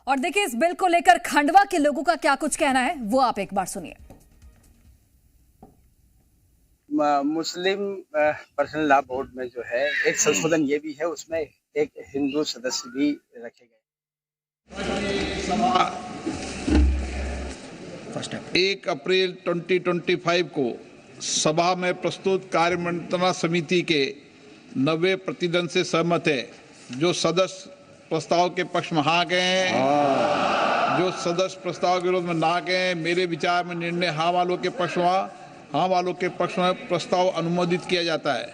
और देखिए इस बिल को लेकर खंडवा के लोगों का क्या कुछ कहना है वो आप एक बार सुनिए। मुस्लिम पर्सनल लॉ बोर्ड में जो है एक संशोधन ये भी है, उसमें एक हिंदू सदस्य भी रखे गए। 1 अप्रैल 2025 को सभा में प्रस्तुत कार्यमंत्रणा समिति के 90% से सहमत है। जो सदस्य प्रस्ताव के पक्ष में हाँ गए हैं, जो सदस्य प्रस्ताव के विरोध में ना गए हैं, मेरे विचार में निर्णय हाँ वालों के पक्ष में हाँ वालों के पक्ष में प्रस्ताव अनुमोदित किया जाता है।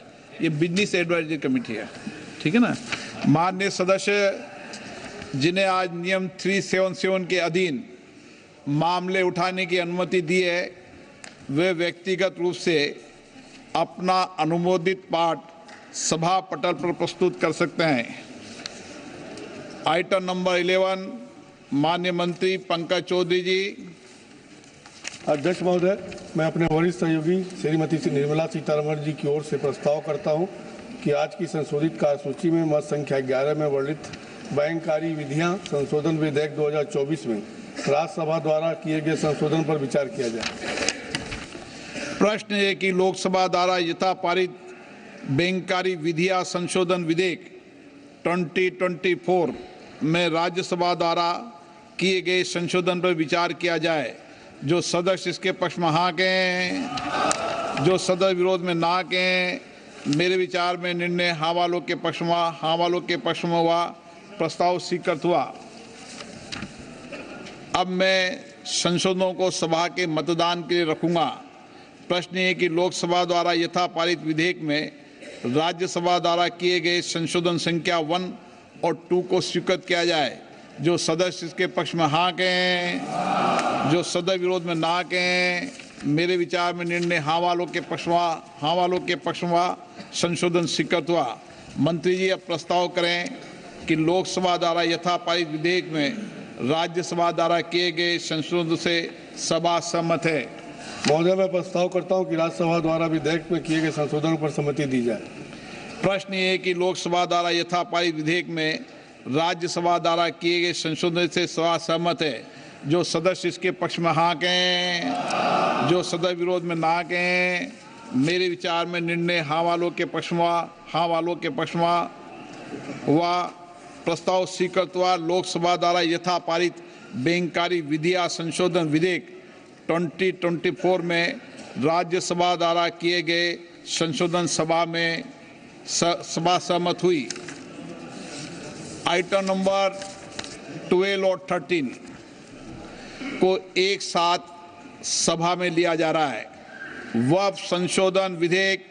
ये बिजनेस एडवाइजरी कमेटी है, ठीक है ना। माननीय सदस्य जिन्हें आज नियम 377 के अधीन मामले उठाने की अनुमति दी है, वे व्यक्तिगत रूप से अपना अनुमोदित पाठ सभा पटल पर प्रस्तुत कर सकते हैं। आइटम नंबर 11, माननीय मंत्री पंकज चौधरी जी। अध्यक्ष महोदय, मैं अपने वरिष्ठ सहयोगी श्रीमती निर्मला सीतारमण जी की ओर से प्रस्ताव करता हूं कि आज की संशोधित कार्यसूची में मत संख्या 11 में वर्णित बैंककारी विधियां संशोधन विधेयक 2024 में राज्यसभा द्वारा किए गए संशोधन पर विचार किया जाए। प्रश्न है कि लोकसभा द्वारा यथा पारित बैंककारी विधियां संशोधन विधेयक 2024 में राज्यसभा द्वारा किए गए संशोधन पर विचार किया जाए। जो सदस्य इसके पक्ष में हाँ गए, जो सदस्य विरोध में ना गए, मेरे विचार में निर्णय हाँ वालों के पक्ष में हाँ वालों के पक्ष में हुआ, प्रस्ताव स्वीकृत हुआ। अब मैं संशोधनों को सभा के मतदान के लिए रखूंगा। प्रश्न है कि लोकसभा द्वारा यथा पारित विधेयक में राज्यसभा द्वारा किए गए संशोधन संख्या 1 और 2 को स्वीकृत किया जाए। जो सदस्य इसके पक्ष में हाँ गए, जो सदस्य विरोध में ना गए, मेरे विचार में निर्णय हाँ वालों के पक्ष में हाँ वालों के पक्ष में संशोधन स्वीकृत हुआ। मंत्री जी अब प्रस्ताव करें कि लोकसभा द्वारा यथा पारित विधेयक में राज्यसभा द्वारा किए गए संशोधन से सभा सहमत है। महोदय, मैं प्रस्ताव करता हूं कि राज्यसभा द्वारा विधेयक में किए गए संशोधन पर सहमति दी जाए। प्रश्न ये है कि लोकसभा द्वारा यथा पारित विधेयक में राज्यसभा द्वारा किए गए संशोधन से सभा सहमत है। जो सदस्य इसके पक्ष में हाँ गए, जो सदस्य विरोध में ना गए, मेरे विचार में निर्णय हाँ वालों के पक्ष में हाँ वालों के पक्ष में हुआ, प्रस्ताव स्वीकृत हुआ। लोकसभा द्वारा यथा पारित बैंककारी विधियां संशोधन विधेयक 2024 में राज्यसभा द्वारा किए गए संशोधन सभा सहमत हुई। आइटम नंबर 12 और 13 को एक साथ सभा में लिया जा रहा है। वक्फ संशोधन विधेयक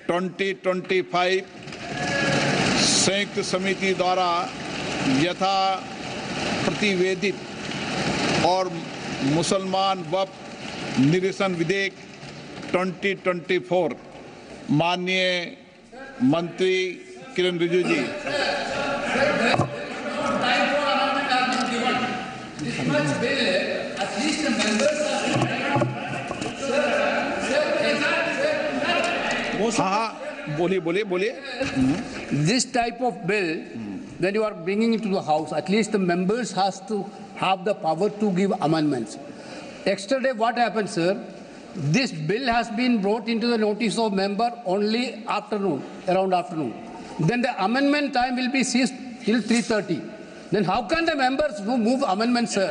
2025 संयुक्त समिति द्वारा यथा प्रतिवेदित और मुसलमान वक्फ निरसन विधेयक 2024। माननीय मंत्री किरण रिजिजू जी। हाँ, बोलिए। This type of bill, when you are bringing it to the house, at least the members has to have the power to give amendments. Yesterday, what happened, sir? This bill has been brought into the notice of member only afternoon, around afternoon. Then the amendment time will be ceased till 3:30. Then how can the members move amendments, sir?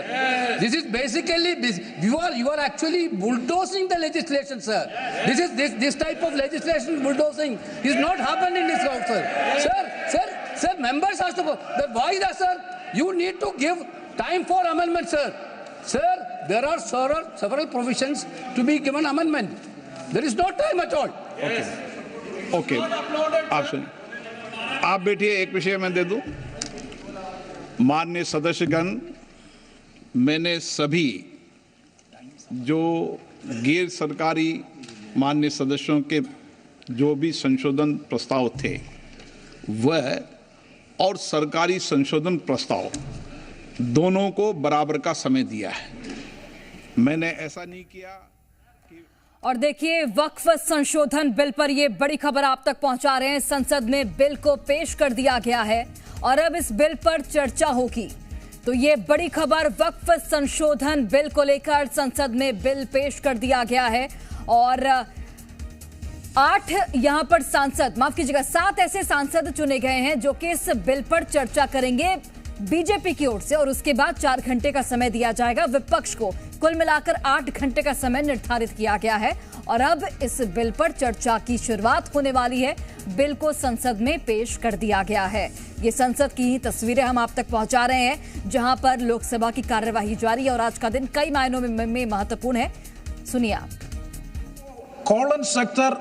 This is basically you are actually bulldozing the legislation, sir. This type of legislation bulldozing is not happening in this house, sir. Sir, members has to go. Then why that, sir? You need to give time for amendment, sir. Sir, there are several provisions to be given amendment. There is no time at all. Okay, आप सुनिए। आप बैठिए, एक विषय मैं दे दूं। माननीय सदस्यगण, मैंने सभी जो गैर सरकारी माननीय सदस्यों के जो भी संशोधन प्रस्ताव थे वह और सरकारी संशोधन प्रस्ताव दोनों को बराबर का समय दिया है। मैंने ऐसा नहीं किया। और देखिए वक्फ संशोधन बिल पर ये बड़ी खबर आप तक पहुंचा रहे हैं। संसद में बिल को पेश कर दिया गया है और अब इस बिल पर चर्चा होगी। तो ये बड़ी खबर, वक्फ संशोधन बिल को लेकर संसद में बिल पेश कर दिया गया है और 8 यहां पर सांसद, माफ कीजिएगा 7 ऐसे सांसद चुने गए हैं जो कि इस बिल पर चर्चा करेंगे बीजेपी की ओर से, और उसके बाद 4 घंटे का समय दिया जाएगा विपक्ष को। कुल मिलाकर 8 घंटे का समय निर्धारित किया गया है और अब इस बिल पर चर्चा की शुरुआत होने वाली है। बिल को संसद में पेश कर दिया गया है। ये संसद की तस्वीरें हम आप तक पहुंचा रहे हैं जहां पर लोकसभा की कार्यवाही जारी है और आज का दिन कई मायनों में महत्वपूर्ण है। सुनिए आप। Colon sector,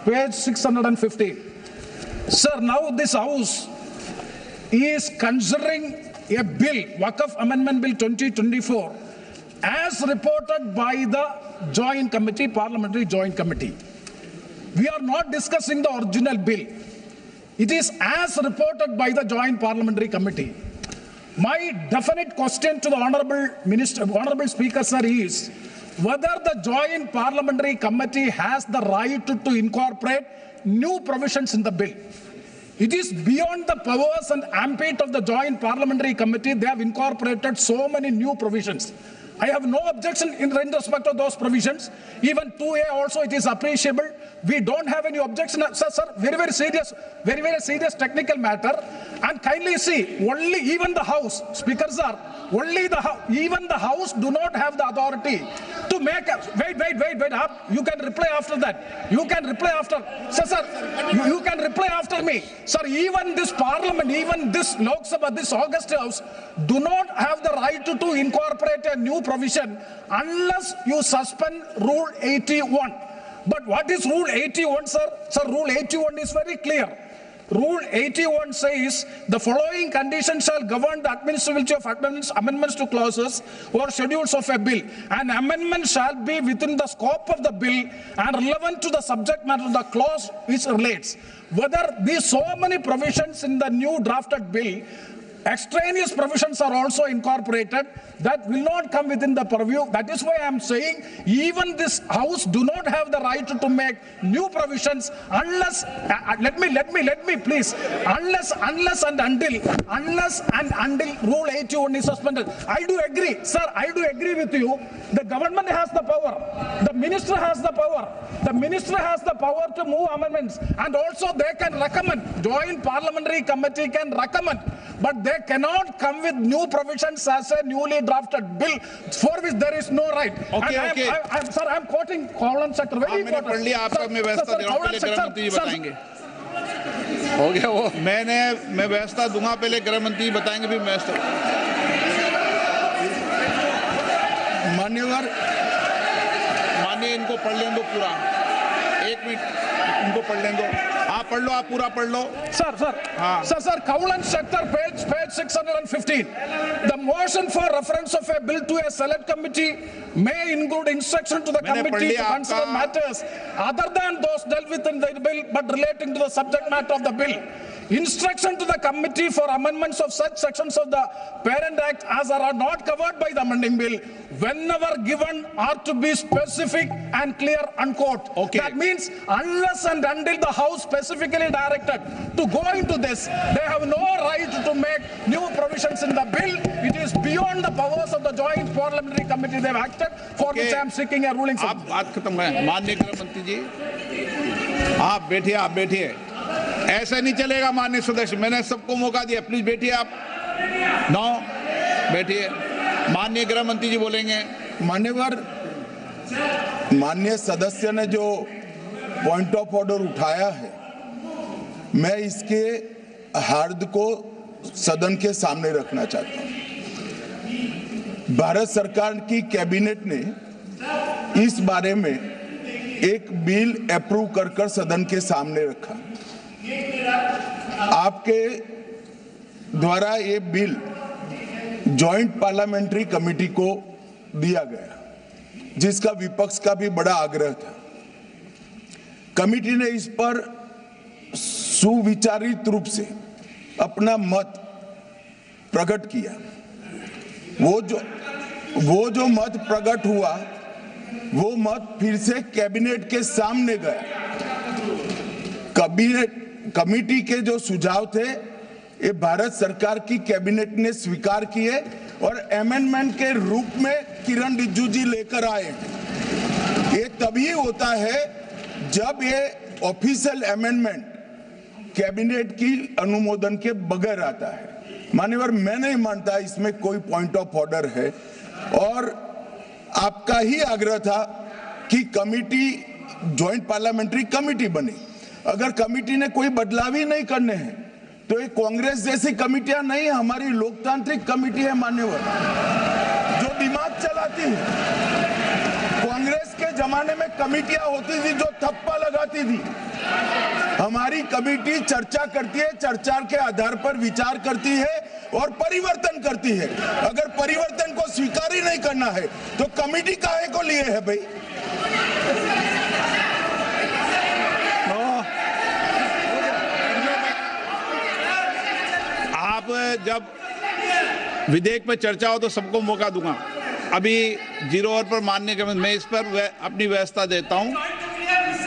page 615. Sir, now this House is considering a bill, Waqf Amendment Bill 2024, as reported by the Joint Committee, Parliamentary Joint Committee. We are not discussing the original bill. It is as reported by the Joint Parliamentary Committee. My definite question to the Honorable Minister, Honorable Speaker, sir, is whether the Joint Parliamentary Committee has the right to incorporate new provisions in the bill. It is beyond the powers and ambit of the Joint Parliamentary Committee. They have incorporated so many new provisions. I have no objection in respect of those provisions. Even 2A also, it is appreciable. We don't have any objection. Sir, very serious technical matter. And kindly see, only even the House, Speaker sir, only even the House do not have the authority to make wait up. You can reply after that. You can reply after. Sir, you can reply after me. Sir, even this Parliament, even this Lok Sabha, this August House do not have the right to incorporate a new provision unless you suspend Rule 81. But what is Rule 81, sir? Sir, Rule 81 is very clear. Rule 81 says the following conditions shall govern the administrability of amendments to clauses or schedules of a bill. An amendment shall be within the scope of the bill and relevant to the subject matter of the clause which relates. Whether these so many provisions in the new drafted bill, extraneous provisions are also incorporated that will not come within the purview. That is why I am saying even this House do not have the right to make new provisions unless let me please, unless and until Rule 81 is suspended. I do agree, sir, I do agree with you. The government has the power, the minister has the power, the minister has the power to move amendments, and also they can recommend, Joint Parliamentary Committee can recommend, but they cannot come with new provisions as a newly drafted bill for which there is no right. Okay. Sir, I am quoting Colon sector, very important. पढ़ लिया, आपका मैं व्यवस्था दे रहा हूं, पहले गृह मंत्री जी बताएंगे। हो गया वो, मैं व्यवस्था दूंगा, पहले गृह मंत्री बताएंगे, फिर व्यवस्था। मान्य इनको पढ़ लें दो पूरा, 1 मिनट इनको पढ़ लें दो। आप पढ़ लो, आप पूरा पढ़ लो। Sir, Colon sector, page 615. The motion for reference of a bill to a select committee may include instruction to the committee to consider matters other than those dealt with in the bill but relating to the subject matter of the bill. Instruction to the committee for amendments of such sections of the Parent Act as are not covered by the amending bill, whenever given, are to be specific and clear, unquote. Okay. That means unless and until the House specifically directed to go into this, they have no right to make new provisions in the bill. It is beyond the powers of the Joint Parliamentary Committee they have acted, for which I am seeking a ruling. आप बात खत्म है। माननीय गृह मंत्री जी, आप बैठिए। ऐसा नहीं चलेगा माननीय सदस्य, मैंने सबको मौका दिया, प्लीज बैठिए आप। बैठिए। माननीय गृह मंत्री जी बोलेंगे। माननीय सदस्य ने जो पॉइंट ऑफ ऑर्डर उठाया है, मैं इसके हार्द को सदन के सामने रखना चाहता हूं। भारत सरकार की कैबिनेट ने इस बारे में एक बिल अप्रूव कर सदन के सामने रखा। आपके द्वारा ये बिल जॉइंट पार्लियामेंट्री कमेटी को दिया गया, जिसका विपक्ष का भी बड़ा आग्रह था। कमेटी ने इस पर सुविचारित रूप से अपना मत प्रकट किया। वो जो मत प्रकट हुआ, वो मत फिर से कैबिनेट के सामने गया। कमेटी के जो सुझाव थे, ये भारत सरकार की कैबिनेट ने स्वीकार किए और अमेंडमेंट के रूप में किरण रिजिजू जी लेकर आए। ये तभी होता है जब ये ऑफिशियल अमेंडमेंट कैबिनेट की अनुमोदन के बगैर आता है। मान्यवर, मैं नहीं मानता इसमें कोई पॉइंट ऑफ ऑर्डर है, और आपका ही आग्रह था कि कमिटी, जॉइंट पार्लियामेंट्री कमिटी बने। अगर कमिटी ने कोई बदलाव ही नहीं करने हैं तो ये कांग्रेस जैसी कमिटियां नहीं, हमारी लोकतांत्रिक कमिटी है मान्यवर, जो दिमाग चलाती है। कांग्रेस के जमाने में कमिटियां होती थी जो थप्पा लगाती थी। हमारी कमिटी चर्चा करती है, चर्चा के आधार पर विचार करती है और परिवर्तन करती है। अगर परिवर्तन को स्वीकार ही नहीं करना है तो कमिटी काहे को लिए है भाई? आप जब विधेयक पर चर्चा हो तो सबको मौका दूंगा। अभी 0 ओवर पर मानने के मैं इस पर अपनी व्यवस्था देता हूं।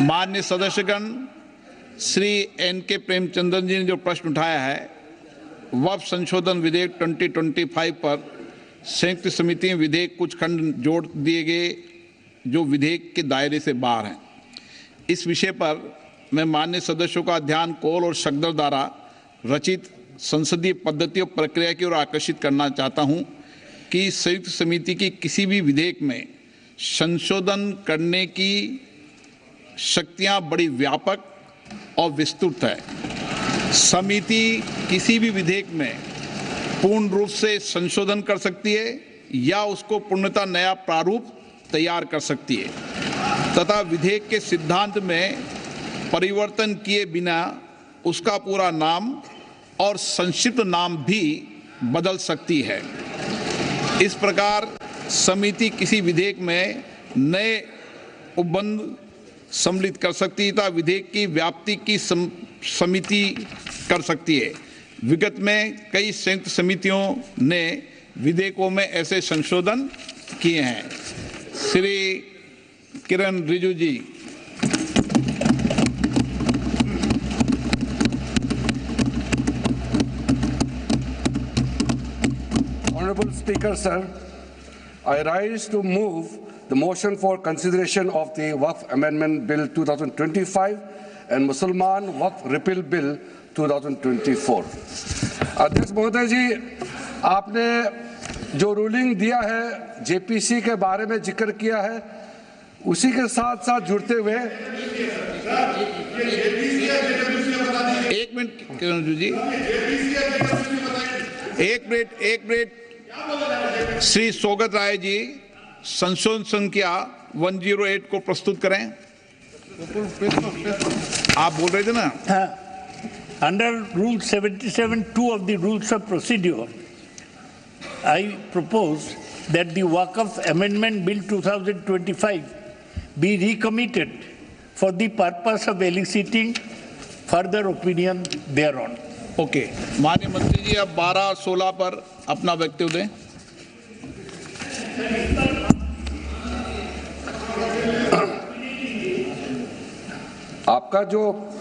माननीय सदस्यगण श्री N.K. प्रेमचंद्रन जी ने जो प्रश्न उठाया है, वक्फ संशोधन विधेयक 2025 पर संयुक्त समिति में विधेयक कुछ खंड जोड़ दिए गए जो विधेयक के दायरे से बाहर हैं। इस विषय पर मैं माननीय सदस्यों का ध्यान कौल और शकदर द्वारा रचित संसदीय पद्धति और प्रक्रिया की ओर आकर्षित करना चाहता हूं कि संयुक्त समिति की किसी भी विधेयक में संशोधन करने की शक्तियां बड़ी व्यापक और विस्तृत है। समिति किसी भी विधेयक में पूर्ण रूप से संशोधन कर सकती है या उसको पूर्णतः नया प्रारूप तैयार कर सकती है तथा विधेयक के सिद्धांत में परिवर्तन किए बिना उसका पूरा नाम और संक्षिप्त नाम भी बदल सकती है। इस प्रकार समिति किसी विधेयक में नए उपबंध सम्मिलित कर सकती है तथा विधेयक की व्याप्ति की समिति कर सकती है। विगत में कई संयुक्त समितियों ने विधेयकों में ऐसे संशोधन किए हैं। श्री किरण रिजिजू जी। Honorable Speaker, sir, I rise to move the motion for consideration of the Waqf Amendment Bill 2025 and Mussalman Waqf Repeal Bill 2024. अध्यक्ष महोदय जी, आपने जो रूलिंग दिया है जेपीसी के बारे में जिक्र किया है, उसी के साथ साथ जुड़ते हुए एक मिनट किरण जी, एक मिनट श्री सौगत राय जी संशोधन संख्या 108 को प्रस्तुत करें। आप बोल रहे थे ना? Under Rule 77(2) of the Rules of Procedure, I propose that the Waqf Amendment Bill 2025 be recommitted for the purpose of eliciting further opinion thereon. Okay, माननीय मंत्री जी अब 12 और 16 पर अपना वक्तव्य दें। आपका जो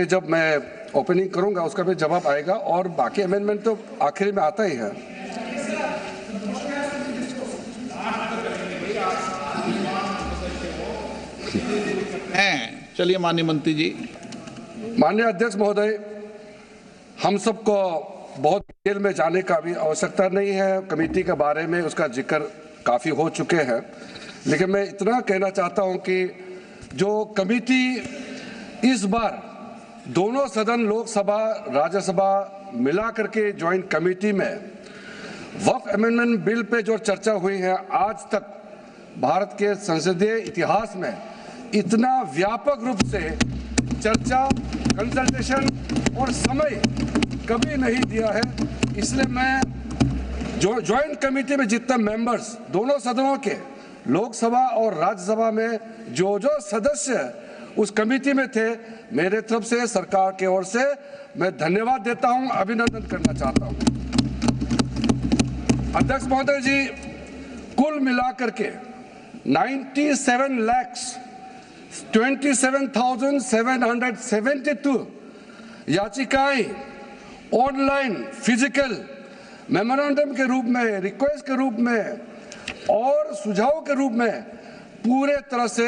जब मैं ओपनिंग करूंगा उसका भी जवाब आएगा और बाकी अमेंडमेंट तो आखिर में आता ही है। चलिए माननीय मंत्री जी। माननीय अध्यक्ष महोदय, हम सबको बहुत डिटेल में जाने का भी आवश्यकता नहीं है। कमेटी के बारे में उसका जिक्र काफ़ी हो चुके हैं, लेकिन मैं इतना कहना चाहता हूं कि जो कमेटी इस बार दोनों सदन लोकसभा राज्यसभा मिला करके ज्वाइंट कमेटी में वक्फ अमेंडमेंट बिल पे जो चर्चा हुई है, आज तक भारत के संसदीय इतिहास में इतना व्यापक रूप से चर्चा, कंसल्टेशन और समय कभी नहीं दिया है। इसलिए मैं जो ज्वाइंट कमेटी में जितने मेंबर्स दोनों सदनों के लोकसभा और राज्यसभा में जो सदस्य उस कमेटी में थे, मेरे तरफ से सरकार की ओर से मैं धन्यवाद देता हूं, अभिनंदन करना चाहता हूं। अध्यक्ष महोदय जी, कुल मिलाकर के 97,27,772 याचिकाएं ऑनलाइन, फिजिकल मेमोरेंडम के रूप में, रिक्वेस्ट के रूप में और सुझाव के रूप में पूरे तरह से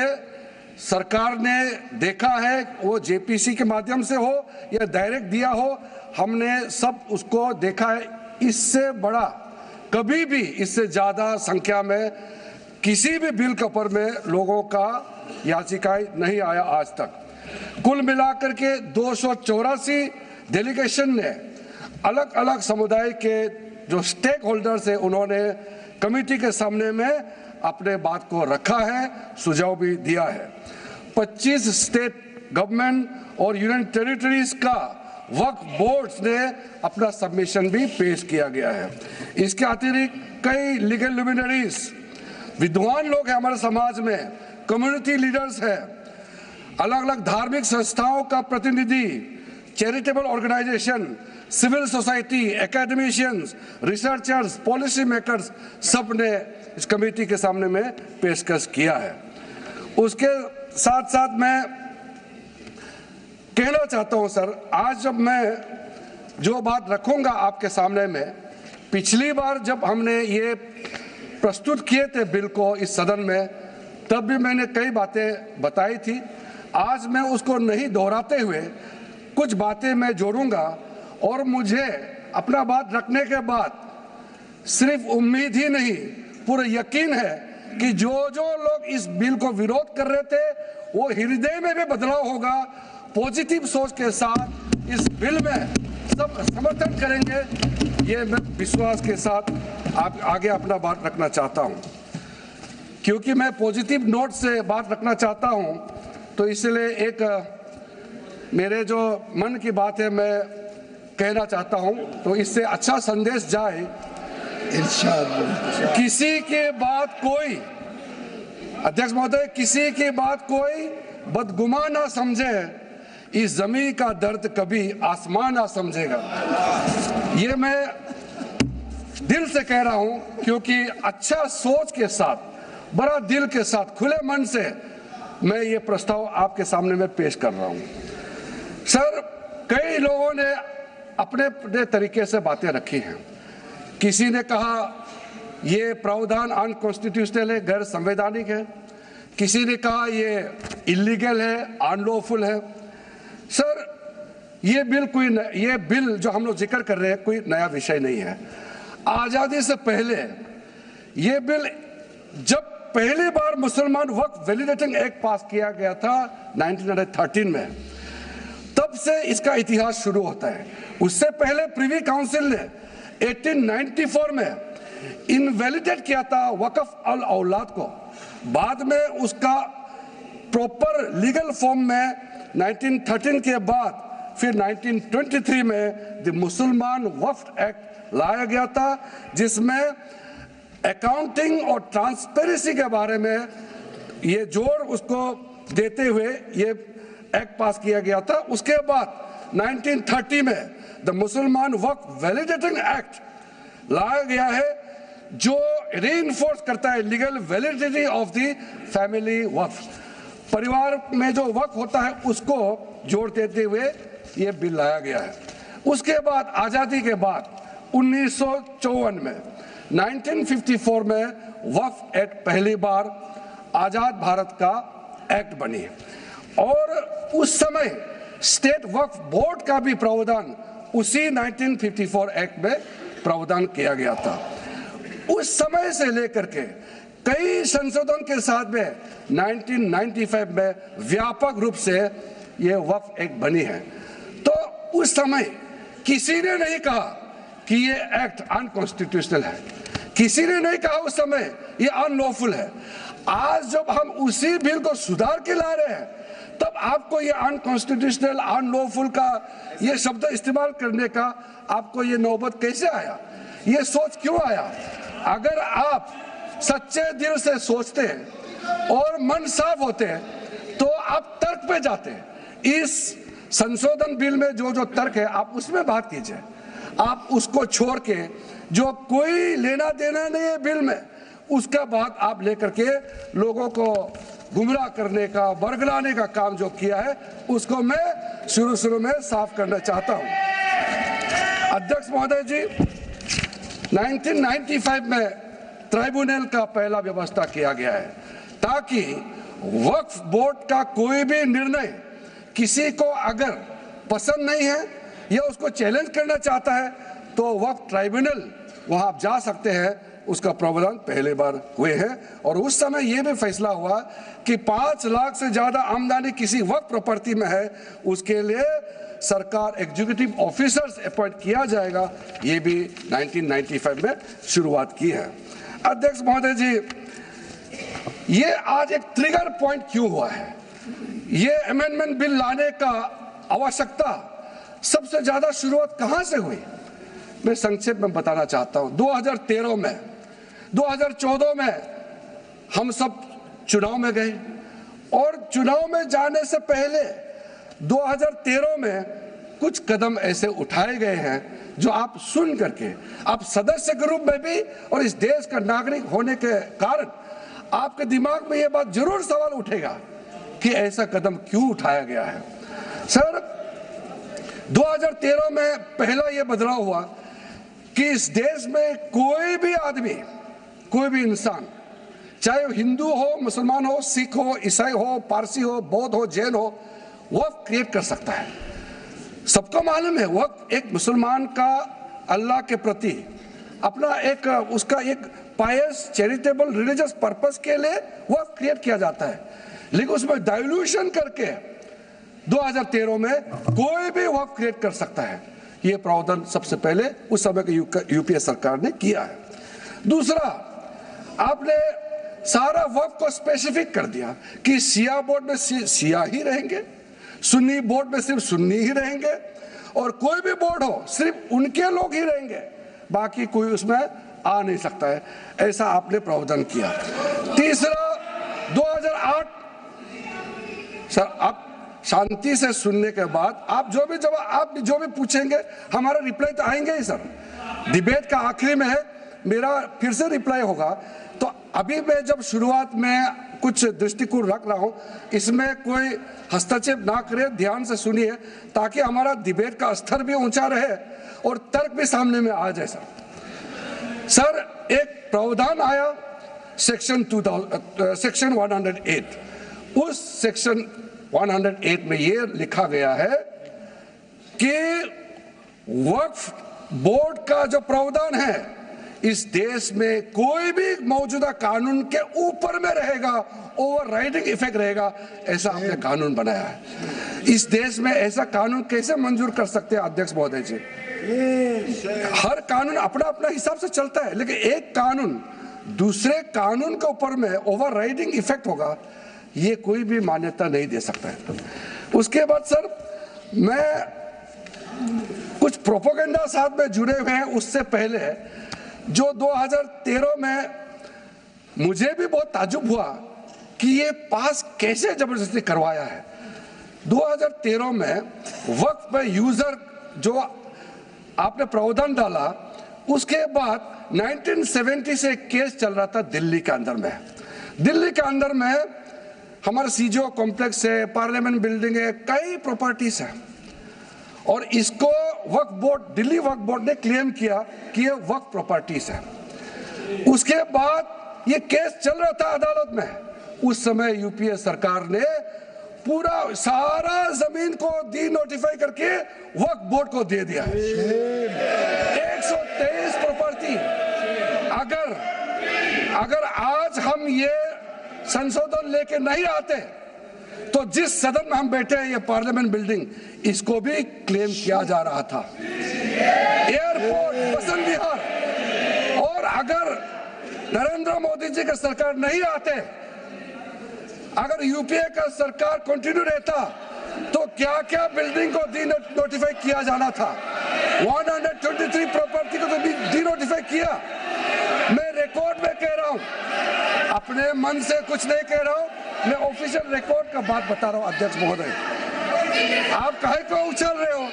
सरकार ने देखा है, वो जेपीसी के माध्यम से हो या डायरेक्ट दिया हो, हमने सब उसको देखा है। इससे बड़ा कभी भी, इससे ज़्यादा संख्या में किसी भी बिल के ऊपर में लोगों का याचिकाएं नहीं आया आज तक। कुल मिलाकर के 284 डेलीगेशन ने अलग अलग समुदाय के जो स्टेक होल्डर्स है उन्होंने कमेटी के सामने में अपने बात को रखा है, सुझाव भी दिया है। 25 स्टेट गवर्नमेंट और यूनियन टेरिटरीज का वक्फ बोर्ड्स ने अपना सबमिशन भी पेश किया गया है। इसके अतिरिक्त कई लीगल लुमिनरीज, विद्वान लोग हैं हमारे समाज में, कम्युनिटी लीडर्स हैं, अलग अलग धार्मिक संस्थाओं का प्रतिनिधि, charitable organisation, civil society, academicians, researchers, policy makers, सब ने इस कमेटी के सामने में पेशकश किया है। उसके साथ साथ मैं कहना चाहता हूं सर, आज जब मैं जो बात रखूंगा आपके सामने में, पिछली बार जब हमने ये प्रस्तुत किए थे बिल को इस सदन में, तब भी मैंने कई बातें बताई थी। आज मैं उसको नहीं दोहराते हुए कुछ बातें मैं जोड़ूंगा और मुझे अपना बात रखने के बाद सिर्फ उम्मीद ही नहीं, पूरा यकीन है कि जो जो लोग इस बिल को विरोध कर रहे थे वो हृदय में भी बदलाव होगा। पॉजिटिव सोच के साथ इस बिल में सब समर्थन करेंगे, ये मैं विश्वास के साथ आप आगे अपना बात रखना चाहता हूं। क्योंकि मैं पॉजिटिव नोट से बात रखना चाहता हूं, तो इसलिए एक मेरे जो मन की बात है मैं कहना चाहता हूं, तो इससे अच्छा संदेश जाए। किसी के बात कोई, अध्यक्ष महोदय, किसी की बात कोई बदगुमान ना समझे, इस जमीन का दर्द कभी आसमान ना समझेगा। ये मैं दिल से कह रहा हूं, क्योंकि अच्छा सोच के साथ, बड़ा दिल के साथ, खुले मन से मैं ये प्रस्ताव आपके सामने में पेश कर रहा हूं। सर, कई लोगों ने अपने अपने तरीके से बातें रखी हैं। किसी ने कहा ये प्रावधान अनकॉन्स्टिट्यूशनल है, गैर संवैधानिक है। किसी ने कहा ये इलीगल है, अनलॉफुल है। सर, ये बिल जो हम लोग जिक्र कर रहे हैं कोई नया विषय नहीं है। आज़ादी से पहले ये बिल जब पहली बार मुसलमान वक्फ वैलिडेटिंग एक्ट पास किया गया था 1913 में, तब से इसका इतिहास शुरू होता है। उससे पहले प्रिवी काउंसिल ने 1894 में इनवैलिडेट किया था वक्फ अल औलाद को। बाद में उसका प्रॉपर लीगल फॉर्म में 1913 के बाद फिर 1923 में द मुसलमान वक्फ एक्ट लाया गया था, जिसमें अकाउंटिंग और ट्रांसपेरेंसी के बारे में ये जोर उसको देते हुए ये एक्ट पास किया गया था। उसके बाद 1930 में द मुसलमान वक्फ वैलिडेटिंग एक्ट लाया गया है, जो रीइंफोर्स करता है legal validity of the family waqf. परिवार में जो वक्फ होता है उसको जोड़ देते हुए ये बिल लाया गया है। उसके बाद आज़ादी के बाद 1954 में 1954 में वक्फ एक्ट पहली बार आज़ाद भारत का एक्ट बनी, और उस समय स्टेट वक्फ बोर्ड का भी प्रावधान उसी 1954 एक्ट में प्रावधान किया गया था। उस समय से लेकर के कई संशोधन के साथ में 1995 में व्यापक रूप से ये वक्फ एक्ट बनी है। तो उस समय किसी ने नहीं कहा कि ये एक्ट अनकॉन्स्टिट्यूशनल है, किसी ने नहीं कहा उस समय ये अनलॉफुल है। आज जब हम उसी बिल को सुधार के ला रहे हैं, तब आपको ये अनकॉन्स्टिट्यूशनल, अनलॉफुल का ये शब्द इस्तेमाल करने का आपको ये नौबत कैसे आया, ये सोच क्यों आया? अगर आप सच्चे दिल से सोचते और मन साफ होते तो आप तर्क पे जाते। इस संशोधन बिल में जो जो तर्क है आप उसमें बात कीजिए, आप उसको छोड़ के जो कोई लेना देना नहीं है बिल में, उसका बात आप लेकर के लोगों को गुमराह करने का, बरगलाने का काम जो किया है, उसको मैं शुरू में साफ करना चाहता हूं। अध्यक्ष महोदय जी, 1995 में ट्राइब्यूनल का पहला व्यवस्था किया गया है ताकि वक्फ बोर्ड का कोई भी निर्णय किसी को अगर पसंद नहीं है या उसको चैलेंज करना चाहता है तो वक्फ ट्राइब्यूनल वहां आप जा सकते हैं। उसका प्रावधान पहले बार हुए हैं और उस समय यह भी फैसला हुआ कि 5 लाख से ज्यादा आमदनी किसी वक्फ प्रॉपर्टी में है उसके लिए सरकार एग्जीक्यूटिव ऑफिसर्स अपॉइंट किया जाएगा। ये भी 1995 में शुरुआत की है। अध्यक्ष महोदय जी, ये आज एक ट्रिगर पॉइंट क्यों हुआ है? ये अमेंडमेंट बिल लाने का आवश्यकता सबसे ज्यादा शुरुआत कहां से हुई? मैं संक्षेप में बताना चाहता हूं। 2013 में 2014 में हम सब चुनाव में गए और चुनाव में जाने से पहले 2013 में कुछ कदम ऐसे उठाए गए हैं जो आप सुन करके आप सदस्य के रूप में भी और इस देश का नागरिक होने के कारण आपके दिमाग में यह बात जरूर सवाल उठेगा कि ऐसा कदम क्यों उठाया गया है। सर, 2013 में पहला यह बदलाव हुआ कि इस देश में कोई भी आदमी, कोई भी इंसान, चाहे वो हिंदू हो, मुसलमान हो, सिख हो, ईसाई हो, पारसी हो, बौद्ध हो, जैन हो, वक्फ क्रिएट कर सकता है। सबको मालूम है वक्फ एक मुसलमान का अल्लाह के प्रति अपना एक उसका एक पायस चैरिटेबल रिलीजियस पर्पस के लिए वक्फ क्रिएट किया जाता है, लेकिन उसमें डाइल्यूशन करके 2013 में कोई भी वक्फ क्रिएट कर सकता है। ये प्रावधान सबसे पहले उस समय की यूपीए सरकार ने किया है। दूसरा, आपने सारा वक्फ को स्पेसिफिक कर दिया कि शिया बोर्ड में शिया ही रहेंगे, सुन्नी बोर्ड में सिर्फ सुन्नी ही रहेंगे और कोई भी बोर्ड हो सिर्फ उनके लोग ही रहेंगे, बाकी कोई उसमें आ नहीं सकता है। ऐसा आपने प्रावधान किया। तीसरा, 2008, सर आप शांति से सुनने के बाद आप जो भी पूछेंगे हमारा रिप्लाई तो आएंगे ही सर। डिबेट का आखिरी में है, मेरा फिर से रिप्लाई होगा। तो अभी मैं जब शुरुआत में कुछ दृष्टिकोण रख रहा हूं, इसमें कोई हस्तक्षेप ना करे, ध्यान से सुनिए ताकि हमारा डिबेट का स्तर भी ऊंचा रहे और तर्क भी सामने में आ जाए। सर, एक प्रावधान आया सेक्शन 108। उस सेक्शन 108 में यह लिखा गया है कि वक्फ बोर्ड का जो प्रावधान है इस देश में कोई भी मौजूदा कानून के ऊपर में रहेगा, ओवरराइडिंग इफेक्ट रहेगा। ऐसा आपने कानून बनाया है। इस देश में ऐसा कानून कैसे मंजूर कर सकते हैं अध्यक्ष महोदय जी? हर कानून अपना अपना हिसाब से चलता है, लेकिन एक कानून दूसरे कानून के ऊपर में ओवरराइडिंग इफेक्ट होगा, ये कोई भी मान्यता नहीं दे सकता है। उसके बाद सर, मैं कुछ प्रोपेगेंडा साथ में जुड़े हुए हैं उससे पहले जो 2013 में मुझे भी बहुत ताज्जुब हुआ कि ये पास कैसे जबरदस्ती करवाया है। 2013 में वक्फ में यूजर जो आपने प्रावधान डाला, उसके बाद 1970 से केस चल रहा था दिल्ली के अंदर में। दिल्ली के अंदर में हमारा सीजीओ कॉम्प्लेक्स है, पार्लियामेंट बिल्डिंग है, कई प्रॉपर्टीज है और इसको वक्फ बोर्ड, दिल्ली वक्फ बोर्ड ने क्लेम किया कि ये वक्फ प्रॉपर्टीज है। उसके बाद ये केस चल रहा था अदालत में। उस समय यूपीए सरकार ने पूरा सारा जमीन को डी नोटिफाई करके वक्फ बोर्ड को दे दिया। 123 प्रॉपर्टी। अगर आज हम ये संशोधन लेके नहीं आते तो जिस सदन में हम बैठे हैं, ये पार्लियामेंट बिल्डिंग, इसको भी क्लेम किया जा रहा था। एयरपोर्ट, बसंत विहार। और अगर नरेंद्र मोदी जी का सरकार नहीं आते, अगर यूपीए का सरकार कंटिन्यू रहता तो क्या क्या बिल्डिंग को डी नोटिफाई किया जाना था। 123 प्रॉपर्टी को तो डी नोटिफाई किया। मैं रिकॉर्ड में कह रहा हूं, अपने मन से कुछ नहीं कह रहा हूं, मैं ऑफिशियल रिकॉर्ड का बात बता रहा हूं। अध्यक्ष महोदय, आप काहे को उछल रहे हो?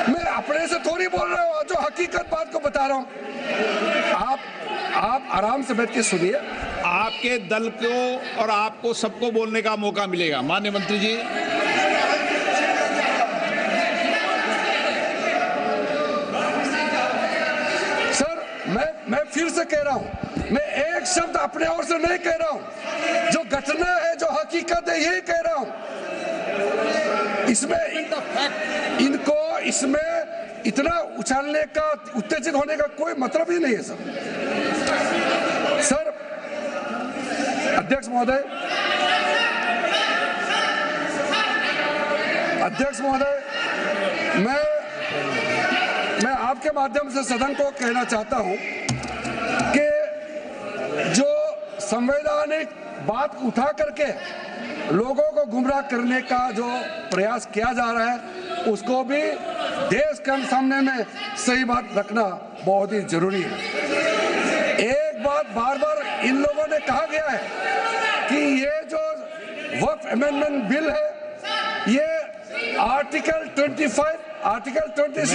मैं अपने से थोड़ी बोल रहा हूं, जो हकीकत बात को बता रहा हूं। आप आराम से बैठ के सुनिए। आपके दल को और आपको सबको बोलने का मौका मिलेगा। माननीय मंत्री जी, सर मैं फिर से कह रहा हूं, मैं एक शब्द अपने ओर से नहीं कह रहा हूं, जो घटना है, जो हकीकत है, यही कह रहा हूं। इसमें इनको इसमें इतना उछालने का, उत्तेजित होने का कोई मतलब ही नहीं है सर। अध्यक्ष महोदय, मैं आपके माध्यम से सदन को कहना चाहता हूं कि जो संवैधानिक बात उठा करके लोगों को गुमराह करने का जो प्रयास किया जा रहा है, उसको भी देश के सामने में सही बात रखना बहुत ही जरूरी है। एक बात बार बार इन लोगों ने कहा गया है कि ये जो वक्फ अमेंडमेंट बिल है, ये आर्टिकल 25, आर्टिकल 26,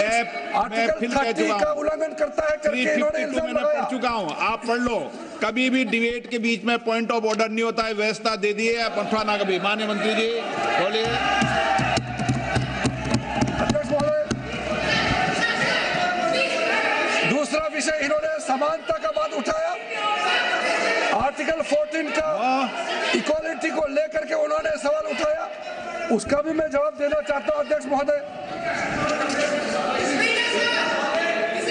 आर्टिकल 30 का उल्लंघन करता है करके इन्होंने इल्जाम लगाया। पढ़ चुका हूं, आप पढ़ लो। कभी भी डिबेट के बीच में पॉइंट ऑफ ऑर्डर नहीं होता है, व्यवस्था दे दी है, ना कभी। माननीय मंत्री जी बोलिए। अध्यक्ष महोदय, दूसरा विषय इन्होंने समानता का बात उठाया, आर्टिकल 14 का इक्वालिटी को लेकर के उन्होंने सवाल उठाया, उसका भी मैं जवाब देना चाहता हूं अध्यक्ष महोदय।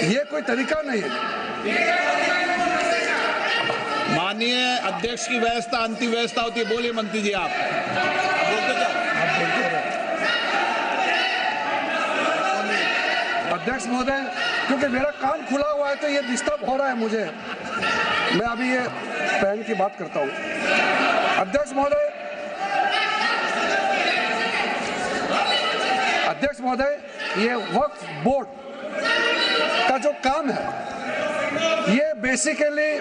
ये कोई तरीका नहीं है। माननीय अध्यक्ष की व्यवस्था अंतिम व्यवस्था होती है। बोलिए मंत्री जी, आप बोलते जाओ। अध्यक्ष महोदय, क्योंकि मेरा कान खुला हुआ है तो ये डिस्टर्ब हो रहा है मुझे। मैं अभी ये पैन की बात करता हूं। अध्यक्ष महोदय, ये वक्फ बोर्ड का जो काम है, ये बेसिकली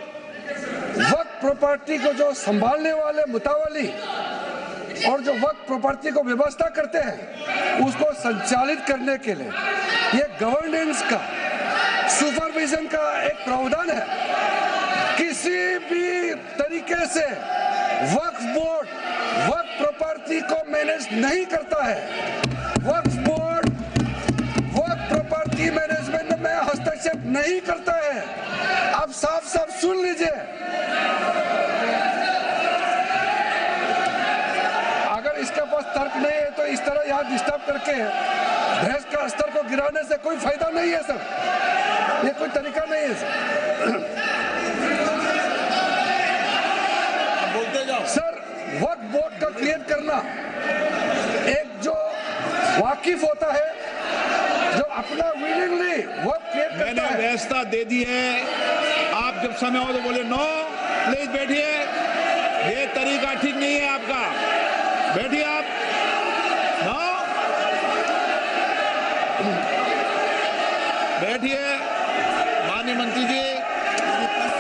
वक्फ प्रॉपर्टी को जो संभालने वाले मुतावली और जो वक्फ प्रॉपर्टी को व्यवस्था करते हैं, उसको संचालित करने के लिए ये गवर्नेंस का, सुपरविजन का एक प्रावधान है। किसी भी तरीके से वक्फ बोर्ड वक्फ प्रॉपर्टी को मैनेज नहीं करता है। वक्फ बोर्ड वक्फ प्रॉपर्टी मैनेजमेंट में हस्तक्षेप नहीं करता है। आप साफ साफ सुन लीजिए, अगर इसके पास तर्क नहीं है तो इस तरह यहाँ डिस्टर्ब करके बहस का स्तर को गिराने से कोई फायदा नहीं है सर। ये कोई तरीका नहीं है सर। वक्फ बोर्ड का क्रिएट करना एक जो वाकिफ होता है, जो अपना विलिंगली वक्फ क्रिएट करता है। मैंने व्यवस्था दे दी है, आप जब समय हो तो बोले नो, प्लीज बैठिए। ये तरीका ठीक नहीं है आपका, बैठिए आप। नो, बैठिए। माननीय मंत्री जी,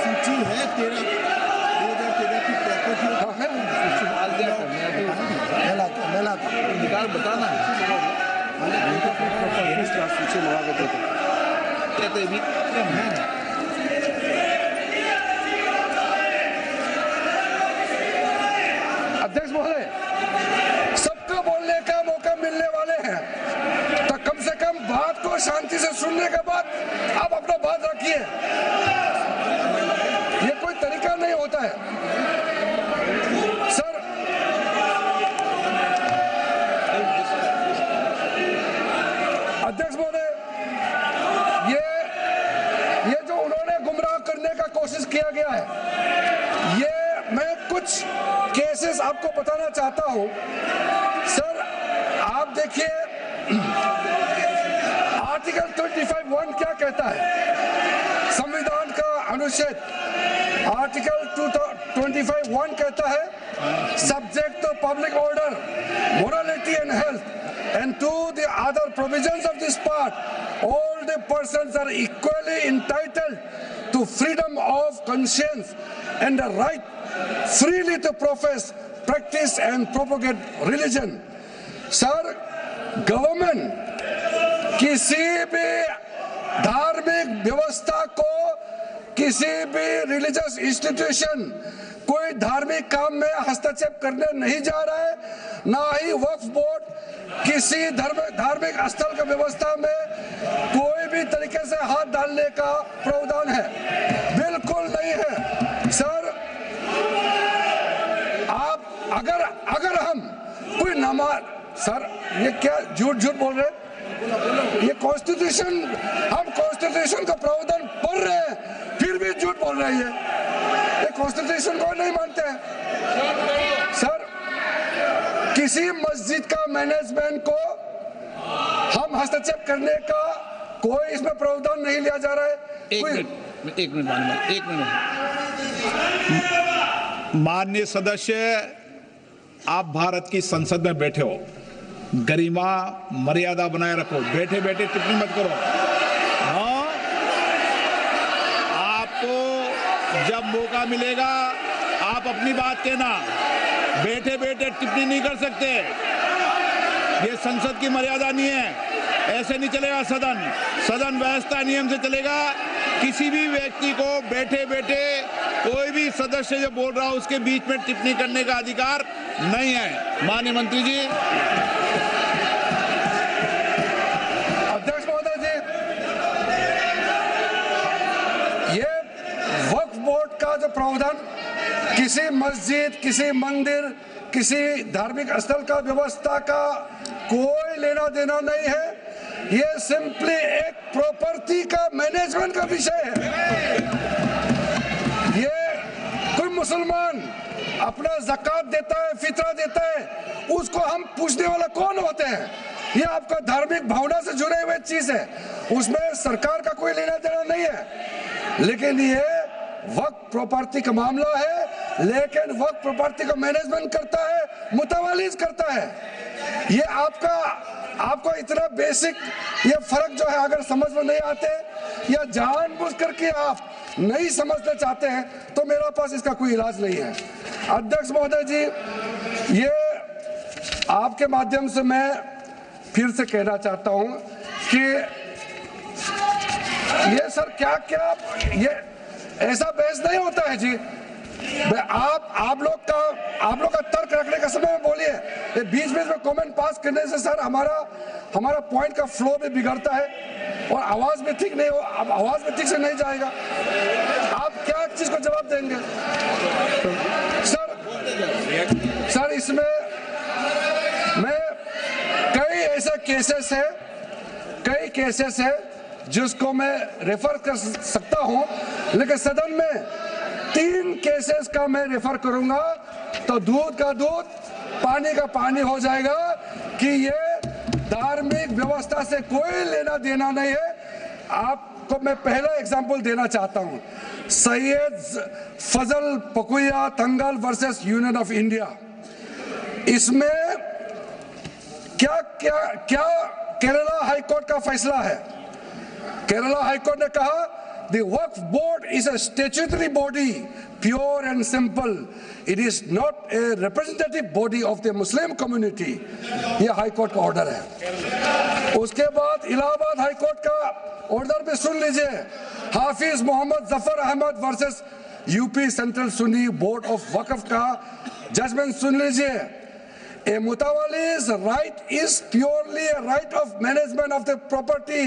सूची है 2013 की प्रॉपर्टी निकाल बताना सूची मंगा के देते भी। अध्यक्ष महोदय, सबको बोलने का मौका मिलने वाले हैं, तो कम से कम बात को शांति से सुनने के बाद आप अपना बात रखिए। ये कोई तरीका नहीं होता है सर। अध्यक्ष महोदय, ये जो उन्होंने गुमराह करने का कोशिश किया गया है, ये मैं कुछ केसेस आपको बताना चाहता हूं सर। आप देखिए, आर्टिकल 25(1) क्या कहता है, संविधान का अनुच्छेद आर्टिकल 25(1) कहता है, subject to public order, morality and health and to the other provisions of this part, all the persons are equally entitled to freedom of conscience and the right freely to profess, practice and propagate religion. Sir, government किसी भी धार्मिक व्यवस्था को, किसी भी religious institution, कोई धार्मिक काम में हस्तक्षेप करने नहीं जा रहा है, ना ही वक्फ बोर्ड किसी धार्मिक स्थल का व्यवस्था में कोई भी तरीके से हाथ डालने का प्रावधान है। सर ये क्या झूठ बोल रहे हैं? ये कॉन्स्टिट्यूशन, हम कॉन्स्टिट्यूशन का प्रावधान पढ़ रहे हैं फिर भी झूठ बोल रहे हैं। ये कॉन्स्टिट्यूशन को नहीं मानते हैं। सर किसी मस्जिद का मैनेजमेंट को हम हस्तक्षेप करने का कोई इसमें प्रावधान नहीं लिया जा रहा है। एक मिनट माननीय सदस्य, आप भारत की संसद में बैठे हो, गरिमा मर्यादा बनाए रखो, बैठे बैठे टिप्पणी मत करो। हाँ, आपको जब मौका मिलेगा आप अपनी बात कहना, बैठे बैठे टिप्पणी नहीं कर सकते। ये संसद की मर्यादा नहीं है, ऐसे नहीं चलेगा सदन। सदन व्यवस्था नियम से चलेगा। किसी भी व्यक्ति को बैठे बैठे कोई भी सदस्य जो बोल रहा हो उसके बीच में टिप्पणी करने का अधिकार नहीं है। माननीय मंत्री जी। अध्यक्ष महोदय जी, ये वक्फ बोर्ड का जो प्रावधान किसी मस्जिद, किसी मंदिर, किसी धार्मिक स्थल का व्यवस्था का कोई लेना देना नहीं है। ये सिंपली एक प्रॉपर्टी का मैनेजमेंट का विषय है। ये कोई मुसलमान अपना ज़कात देता है, फितरा देता है, उसको हम पूछने वाला कौन होते हैं? ये आपका धार्मिक भावना से जुड़े हुए चीज है, उसमें सरकार का कोई लेना देना नहीं है। लेकिन ये वक्फ प्रॉपर्टी का मामला है, लेकिन वक्फ प्रॉपर्टी का मैनेजमेंट करता है, मुतवालिज करता है। ये आपको इतना बेसिक ये फर्क जो है अगर समझ में नहीं आते या जानबूझ करके आप नहीं समझना चाहते हैं तो मेरा पास इसका कोई इलाज नहीं है। अध्यक्ष महोदय जी, ये आपके माध्यम से मैं फिर से कहना चाहता हूं कि ये सर क्या ये ऐसा बहस नहीं होता है जी। आप लोग का तर्क रखने का समय में बोलिए, बीच में कमेंट पास करने से सर हमारा पॉइंट का फ्लो भी बिगड़ता है और आवाज भी ठीक नहीं हो, अब आवाज भी ठीक से नहीं जाएगा। आप क्या चीज को जवाब देंगे सर? इसमें मैं कई ऐसे केसेस है जिसको मैं रेफर कर सकता हूं, लेकिन सदन में 3 केसेस का मैं रेफर करूंगा तो दूध का दूध पानी का पानी हो जाएगा कि ये धार्मिक व्यवस्था से कोई लेना देना नहीं है। आपको मैं पहला एग्जांपल देना चाहता हूं, सैयद फजल पकुया Thangal versus union of India. इसमें क्या केरला हाईकोर्ट का फैसला है? केरला हाईकोर्ट ने कहा The Waqf Board is a statutory body, pure and simple. It is not a representative body of the Muslim community. ये हाई कोर्ट का ऑर्डर है। उसके बाद इलाहाबाद हाई कोर्ट का ऑर्डर भी सुन लीजिए, Hafiz Mohammad Zafar Ahmad versus UP central Sunni board of waqf का जजमेंट सुन लीजिए। A mutawali's right is purely a right of management of the property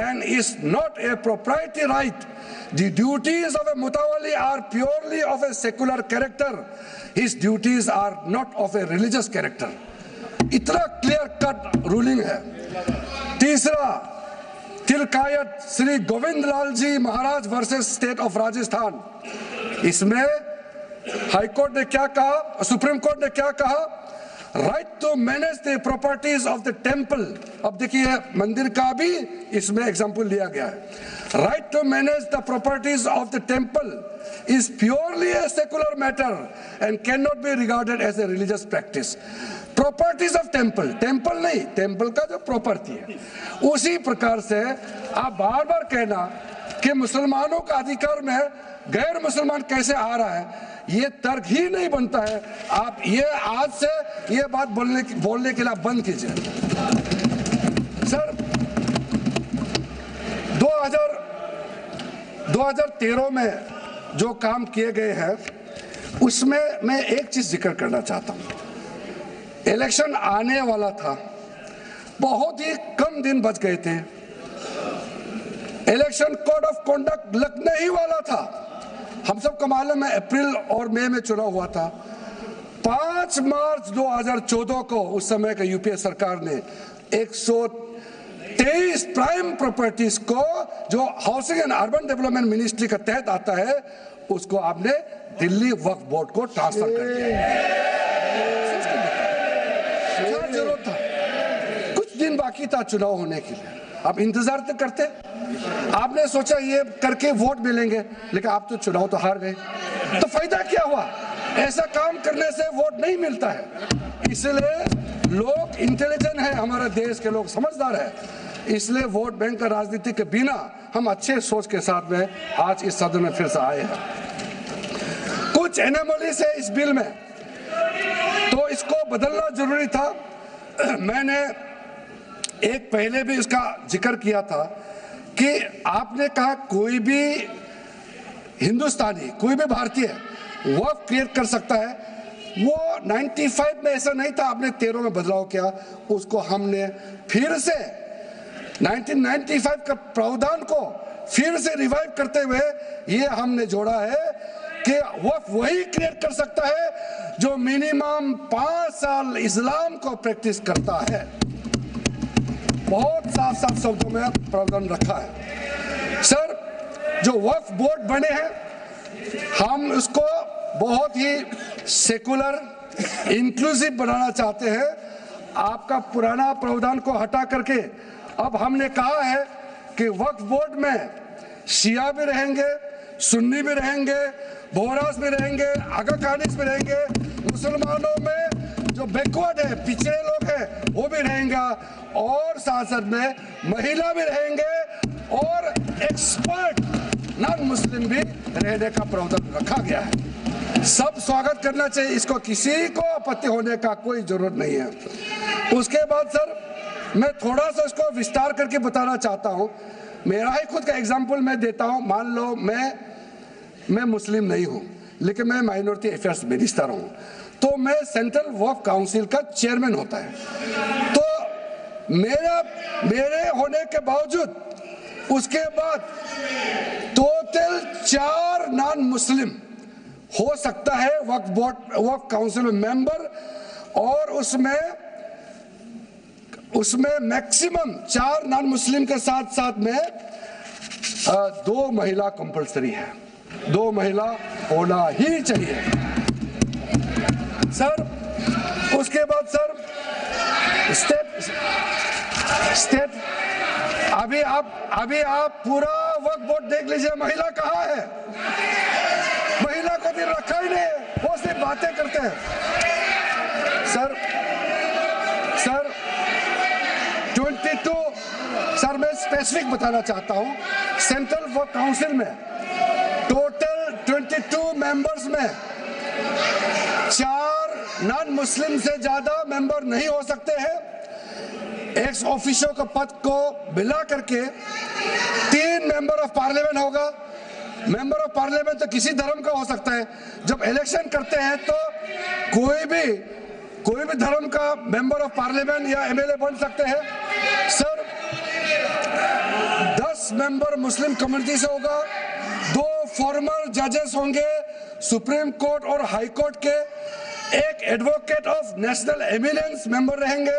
and is not a proprietary right. The duties of a mutawali are purely of a secular character. His duties are not of a religious character. इतना clear cut ruling है। तीसरा, तिलकायत श्री गोविंद लाल जी महाराज versus state of Rajasthan. इसमें high court ने क्या कहा, supreme court ने क्या कहा? Right to manage the properties of the temple. अब देखिए मंदिर का भी इसमें एग्जांपल लिया गया है। Right to manage the properties of the temple is purely a secular matter and can not be regarded as a religious practice. Properties of temple, temple नहीं, टेम्पल का जो प्रॉपर्टी है। उसी प्रकार से आप बार बार कहना कि मुसलमानों का अधिकार में गैर मुसलमान कैसे आ रहा है, ये तर्क ही नहीं बनता है। आप ये आज से ये बात बोलने के लिए बंद कीजिए। सर 2013 में जो काम किए गए हैं उसमें मैं एक चीज जिक्र करना चाहता हूं। इलेक्शन आने वाला था, बहुत ही कम दिन बच गए थे, इलेक्शन कोड ऑफ कॉन्डक्ट लगने ही वाला था। हम सबको मालूम है अप्रैल और मई में चुनाव हुआ था। 5 मार्च 2014 को उस समय के यूपीए सरकार ने 123 प्राइम प्रॉपर्टीज को जो housing and urban development ministry के तहत आता है उसको आपने दिल्ली वक्फ बोर्ड को ट्रांसफर कर दिया। क्या जरूरत था? कुछ दिन बाकी था चुनाव होने के लिए, आप इंतजार तो करते। आपने सोचा ये करके वोट मिलेंगे, लेकिन आप तो चुनाव तो हार गए, तो फायदा क्या हुआ? ऐसा काम करने से वोट नहीं मिलता है। इसलिए लोग इंटेलिजेंट है, हमारे देश के लोग समझदार है, इसलिए वोट बैंक का राजनीति के बिना हम अच्छे सोच के साथ में आज इस सदन में फिर से आए हैं। कुछ एनोमलीज है इस बिल में, तो इसको बदलना जरूरी था। मैंने एक पहले भी इसका जिक्र किया था कि आपने कहा कोई भी हिंदुस्तानी, कोई भी भारतीय वक्फ क्रिएट कर सकता है। वो 95 में ऐसा नहीं था, आपने 13 में बदलाव किया, उसको हमने फिर से 1995 का प्रावधान को फिर से रिवाइव करते हुए ये हमने जोड़ा है कि वक्फ वही क्रिएट कर सकता है जो मिनिमम 5 साल इस्लाम को प्रैक्टिस करता है। बहुत साफ साफ शब्दों में प्रावधान रखा है। सर, जो वक्फ बोर्ड बने हैं हम उसको बहुत ही सेकुलर, इंक्लूसिव बनाना चाहते हैं। आपका पुराना प्रावधान को हटा करके अब हमने कहा है कि वक्फ बोर्ड में शिया भी रहेंगे, सुन्नी भी रहेंगे, बोहरास भी रहेंगे, आगा खानिस भी रहेंगे, मुसलमानों में जो बैकवर्ड है, पिछड़े लोग हैं वो भी रहेंगे, और साथ साथ में महिला भी रहेंगे और एक्सपर्ट नॉन मुस्लिम भी रहने का प्रावधान रखा गया है। सब स्वागत करना चाहिए, इसको किसी को आपत्ति होने का कोई जरूरत नहीं है। उसके बाद सर मैं थोड़ा सा इसको विस्तार करके बताना चाहता हूँ। मेरा ही खुद का एग्जाम्पल मैं देता हूँ। मान लो मैं मुस्लिम नहीं हूँ, लेकिन मैं माइनॉरिटी अफेयर्स मिनिस्टर हूँ, तो मैं सेंट्रल वक्फ काउंसिल का चेयरमैन होता है। तो मेरे होने के बावजूद उसके बाद टोटल 4 नॉन मुस्लिम हो सकता है वक्फ बोर्ड, वक्फ काउंसिल में मेंबर, और उसमें मैक्सिमम 4 नॉन मुस्लिम के साथ साथ में 2 महिला कंपलसरी है। 2 महिला होना ही चाहिए सर। उसके बाद सर स्टेट अभी आप पूरा वक्फ बोर्ड देख लीजिए, महिला कहाँ है? महिला को भी रखा ही नहीं है, वो सिर्फ बातें करते हैं। सर 22 सर मैं स्पेसिफिक बताना चाहता हूं। सेंट्रल वक्फ काउंसिल में टोटल 22 मेंबर्स में 4 नॉन मुस्लिम से ज्यादा मेंबर नहीं हो सकते हैं। एक्स ऑफिशियो का पद को मिला करके 3 मेंबर ऑफ पार्लियामेंट होगा। मेंबर ऑफ पार्लियामेंट तो किसी धर्म का हो सकता है। जब इलेक्शन करते हैं तो कोई भी धर्म का मेंबर ऑफ पार्लियामेंट या एमएलए बन सकते हैं। सर 10 मेंबर मुस्लिम कम्युनिटी से होगा, 2 फॉर्मर जजेस होंगे सुप्रीम कोर्ट और हाई कोर्ट के, 1 advocate of national eminence member रहेंगे,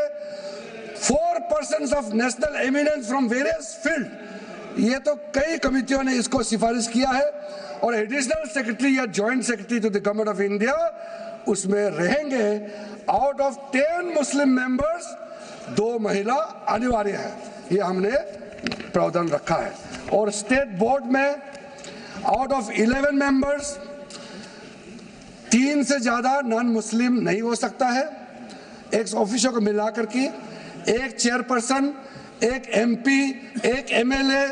4 persons of national eminence from various field. ये तो कई कमिटियों ने इसको सिफारिश किया है। और एडिशनल सेक्रेटरी या joint secretary to the government of India उसमें रहेंगे। आउट ऑफ 10 मुस्लिम मेंबर्स 2 महिला अनिवार्य है, ये हमने प्रावधान रखा है। और स्टेट बोर्ड में आउट ऑफ 11 मेंबर्स 3 से ज्यादा नॉन मुस्लिम नहीं हो सकता है। एक्स ऑफिसर को मिलाकर के 1 chairperson, 1 MP, 1 MLA,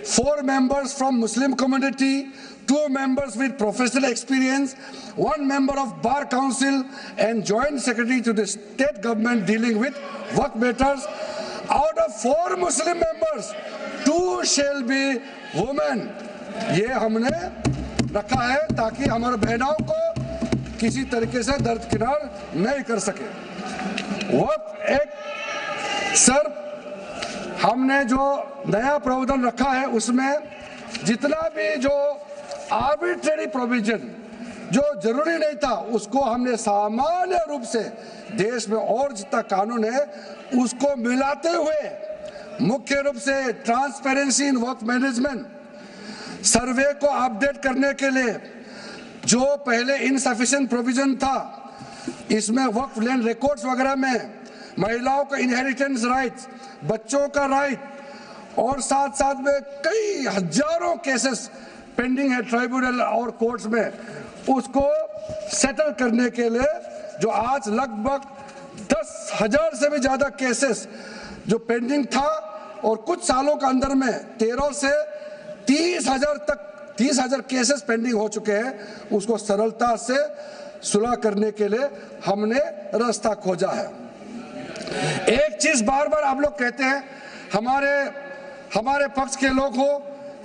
4 members from Muslim community, 2 members with professional experience, 1 member of Bar Council and Joint Secretary to the state government dealing with work matters. Out of 4 Muslim members, 2 shall be women. ये हमने रखा है ताकि हमारे बहनों को किसी तरीके से दरकिनार नहीं कर सके। वक्त एक सर हमने जो नया प्रावधान रखा है उसमें जितना भी जो आर्बिट्रेरी प्रोविजन जो जरूरी नहीं था उसको हमने सामान्य रूप से देश में और जितना कानून है उसको मिलाते हुए मुख्य रूप से ट्रांसपेरेंसी इन वर्क मैनेजमेंट, सर्वे को अपडेट करने के लिए जो पहले इनसफिशिएंट प्रोविजन था, इसमें वक्फ लैंड रिकॉर्ड्स वगैरह में महिलाओं का इनहेरिटेंस राइट्स, बच्चों का राइट और साथ साथ में कई हजारों केसेस पेंडिंग है ट्राइब्यूनल और कोर्ट्स में, उसको सेटल करने के लिए जो आज लगभग 10,000 से भी ज्यादा केसेस जो पेंडिंग था और कुछ सालों के अंदर में 13 से 30,000 तक 30,000 केसेस पेंडिंग हो चुके हैं, उसको सरलता से सुलह करने के लिए हमने रास्ता खोजा है। एक चीज बार बार आप लोग कहते हैं, हमारे पक्ष के लोग हो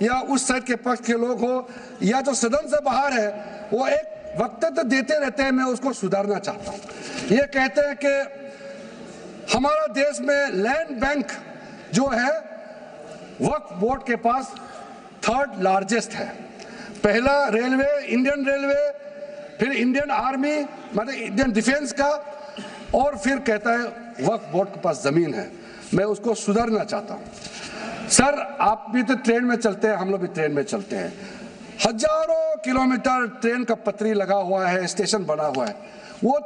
या उस साइड के पक्ष के लोग हो या जो सदन से बाहर है, वो एक वक्तव्य देते रहते हैं, मैं उसको सुधारना चाहता हूं। ये कहते हैं कि हमारा देश में लैंड बैंक जो है वक्फ बोर्ड के पास 3rd लार्जेस्ट है। पहला रेलवे, इंडियन रेलवे, फिर इंडियन आर्मी मतलब इंडियन डिफेंस का, और फिर कहता है वक्फ बोर्ड के पास जमीन है। मैं उसको सुधारना चाहता हूं। सर, आप भी तो ट्रेन में चलते हैं, हम लोग भी ट्रेन में चलते हैं, हजारों किलोमीटर ट्रेन का पटरी लगा हुआ है, स्टेशन बना हुआ है। वो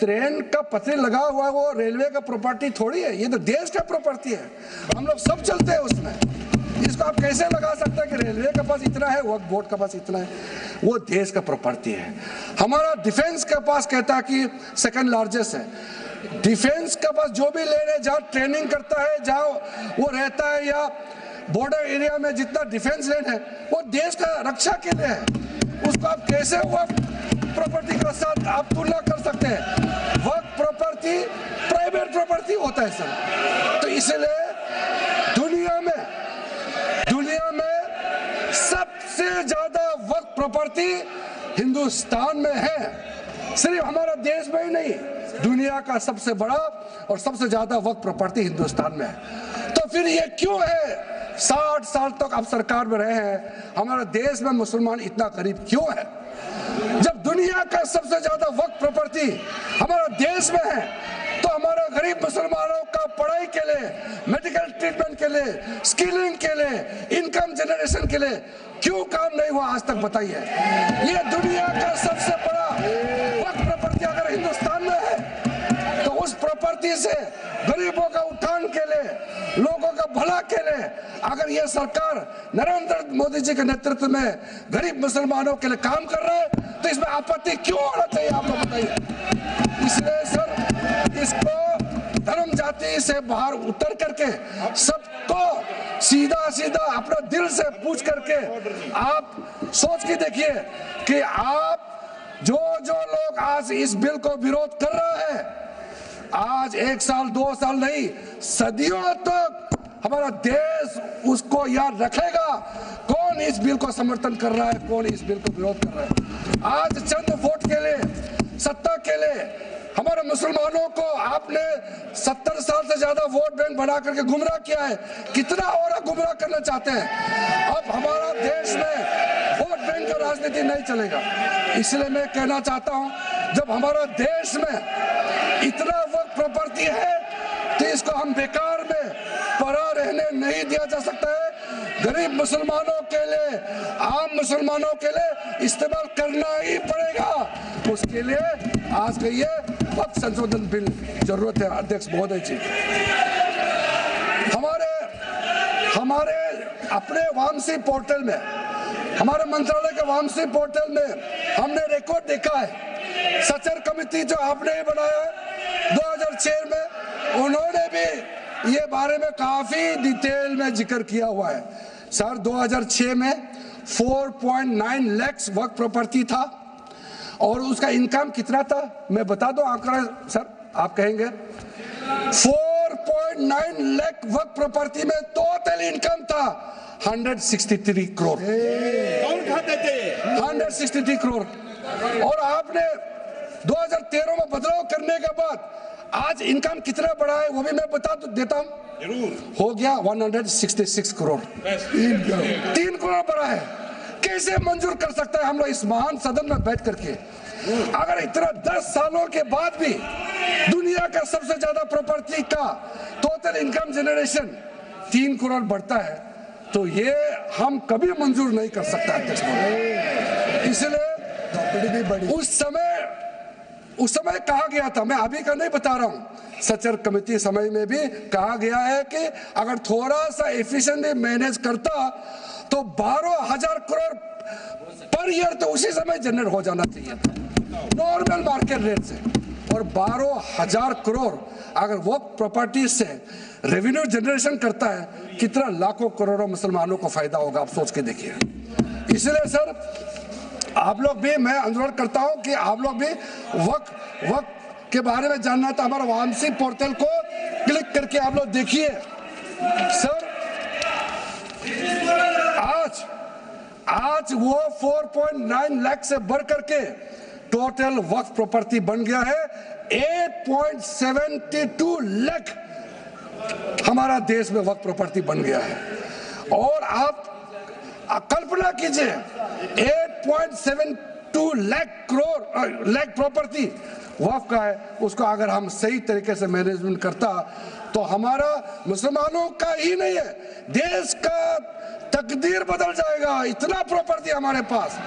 ट्रेन का पटरी लगा हुआ है, वो रेलवे का प्रॉपर्टी थोड़ी है, ये तो देश का प्रॉपर्टी है, हम लोग सब चलते हैं उसमें। इसको आप कैसे लगा सकते हैं कि रेलवे के पास इतना है, वक्फ बोर्ड के पास इतना है? वो देश का प्रॉपर्टी है। हमारा डिफेंस के पास कहता है कि 2nd लार्जेस्ट है। डिफेंस के पास जो भी लैंड है, जहाँ ट्रेनिंग करता है, जहाँ वो रहता है, या बॉर्डर एरिया में जितना डिफेंस लैंड है, वो देश का रक्षा के लिए है। उसको आप कैसे वक्फ प्रॉपर्टी के साथ आप तुलना कर सकते हैं? वक्फ प्रॉपर्टी प्राइवेट प्रॉपर्टी होता है सर। तो इसलिए दुनिया में सबसे ज्यादा वक्फ प्रॉपर्टी हिंदुस्तान में है। सिर्फ हमारा देश में ही नहीं, दुनिया का सबसे बड़ा और सबसे ज्यादा वक्फ प्रॉपर्टी हिंदुस्तान में है। तो फिर ये क्यों है 60 साल तक आप सरकार में रहे हैं, हमारे देश में मुसलमान इतना गरीब क्यों है? जब दुनिया का सबसे ज्यादा वक्फ प्रॉपर्टी हमारा देश में है, तो हमारा गरीब मुसलमानों का पढ़ाई के लिए, मेडिकल ट्रीटमेंट के लिए, स्किलिंग के लिए, इनकम जनरेशन के लिए क्यों काम नहीं हुआ आज तक? बताइए। ये दुनिया का सबसे बड़ा वक्फ प्रॉपर्टी अगर हिंदुस्तान में है, तो उस प्रॉपर्टी से गरीबों का उत्थान के लिए, लोगों का भला के लिए अगर ये सरकार नरेंद्र मोदी जी के नेतृत्व में गरीब मुसलमानों के लिए काम कर रहा है, तो इसमें आपत्ति क्यों होना चाहिए? आप लोग बताइए। इसलिए सर, इसको धर्म जाति से बाहर उतर करके सबको सीधा अपना दिल से पूछ करके आप सोच के देखिए कि आप जो लोग आज इस बिल को विरोध कर रहा है, आज 1 साल 2 साल नहीं, सदियों तक हमारा देश उसको याद रखेगा कौन इस बिल को समर्थन कर रहा है, कौन इस बिल को विरोध कर रहा है। आज चंद वोट के लिए, सत्ता के लिए हमारे मुसलमानों को आपने 70 साल से ज्यादा वोट बैंक बना करके गुमराह किया है। कितना और गुमराह करना चाहते हैं? अब हमारा देश में वोट बैंक का राजनीति नहीं चलेगा। इसलिए मैं कहना चाहता हूं, जब हमारा देश में इतना वक्त प्रॉपर्टी है, तो इसको हम बेकार में पड़ा रहने नहीं दिया जा सकता है। गरीब मुसलमानों के लिए, आम मुसलमानों के लिए इस्तेमाल करना ही पड़ेगा। उसके लिए आज का ये वक्त संशोधन बिल जरूरत है। अध्यक्ष महोदय जी, हमारे अपने वामसी पोर्टल में, हमारे मंत्रालय के वामसी पोर्टल में हमने रिकॉर्ड देखा है। सचर कमेटी जो आपने ही बनाया है 2006 में, उन्होंने भी ये बारे में काफी डिटेल में जिक्र किया हुआ है। सर 2006 में 4.9 लाख वक्फ प्रॉपर्टी था और उसका इनकम कितना था मैं बता दो आंकड़ा सर, आप कहेंगे 4.9 लाख वक्फ प्रॉपर्टी में टोटल इनकम था 163 करोड़। कौन खाते थे? 163 करोड़। और आपने 2013 में बदलाव करने के बाद आज इनकम कितना बढ़ा है वो भी मैं बता देता हूं। हो गया 166 करोड़। 3 करोड़ बढ़ा है। कैसे मंजूर कर सकता है हम लोग इस महान सदन में बैठ करके? अगर इतना 10 सालों के बाद भी दुनिया का सबसे ज्यादा प्रॉपर्टी का टोटल इनकम जनरेशन 3 करोड़ बढ़ता है तो ये हम कभी मंजूर नहीं कर सकते अध्यक्ष महोदय। इसलिए उस समय कहा गया था, मैं अभी का नहीं बता रहा हूं, सचर कमेटी समय में भी कहा गया है कि अगर थोड़ा सा एफिशिएंटली मैनेज करता तो 12,000 करोड़ पर ईयर तो उसी समय जनरेट हो जाना चाहिए था नॉर्मल मार्केट रेट से। और 12,000 करोड़ अगर वो प्रॉपर्टी से रेवेन्यू जनरेशन करता है, कितना लाखों करोड़ों मुसलमानों को फायदा होगा, आप सोच के देखिए। इसलिए सर आप लोग भी, मैं अनुरोध करता हूं कि आप लोग भी वक्त के बारे में जानना था, हमारा वामसी पोर्टल को क्लिक करके आप लोग देखिए। सर आज वो 4.9 लाख से बढ़ करके टोटल वक्फ प्रॉपर्टी बन गया है 8.72 लाख हमारा देश में वक्फ प्रॉपर्टी बन गया है। और आप कल्पना कीजिए 8.72 लाख प्रॉपर्टी वक्फ का है, उसको अगर हम सही तरीके से मैनेजमेंट करता तो हमारा मुसलमानों का ही नहीं है, देश का तकदीर बदल जाएगा। इतना प्रॉपर्टी हमारे पास,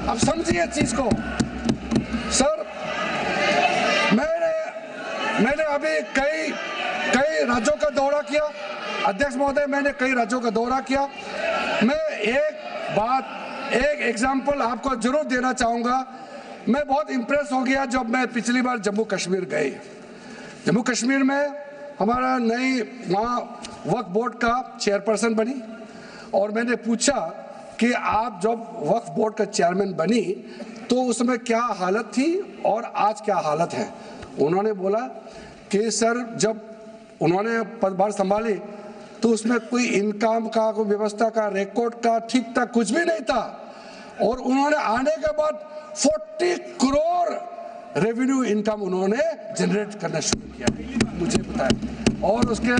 अब समझिए चीज को। सर मैंने अभी कई राज्यों का दौरा किया अध्यक्ष महोदय, मैंने कई राज्यों का दौरा किया। मैं एक एग्जांपल आपको जरूर देना चाहूंगा। मैं बहुत इंप्रेस हो गया जब मैं पिछली बार जम्मू कश्मीर गई। जम्मू कश्मीर में हमारा नई वहाँ वक्फ बोर्ड का चेयरपर्सन बनी और मैंने पूछा कि आप जब वक्फ बोर्ड का चेयरमैन बनी तो उसमें क्या हालत थी और आज क्या हालत है। उन्होंने बोला कि सर जब उन्होंने पदभार संभाली तो उसमें कोई इनकम का, कोई व्यवस्था का, रिकॉर्ड का ठीक ठाक कुछ भी नहीं था। और उन्होंने आने के बाद 40 करोड़ रेवेन्यू इनकम उन्होंने जनरेट करना शुरू किया, मुझे बताया। और उसके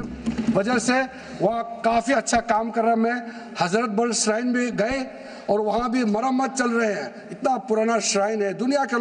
वजह से वहाँ काफ़ी अच्छा काम कर रहा। मैं हजरत बल श्राइन भी गए और वहाँ भी मरम्मत चल रहे हैं। इतना पुराना श्राइन है, दुनिया के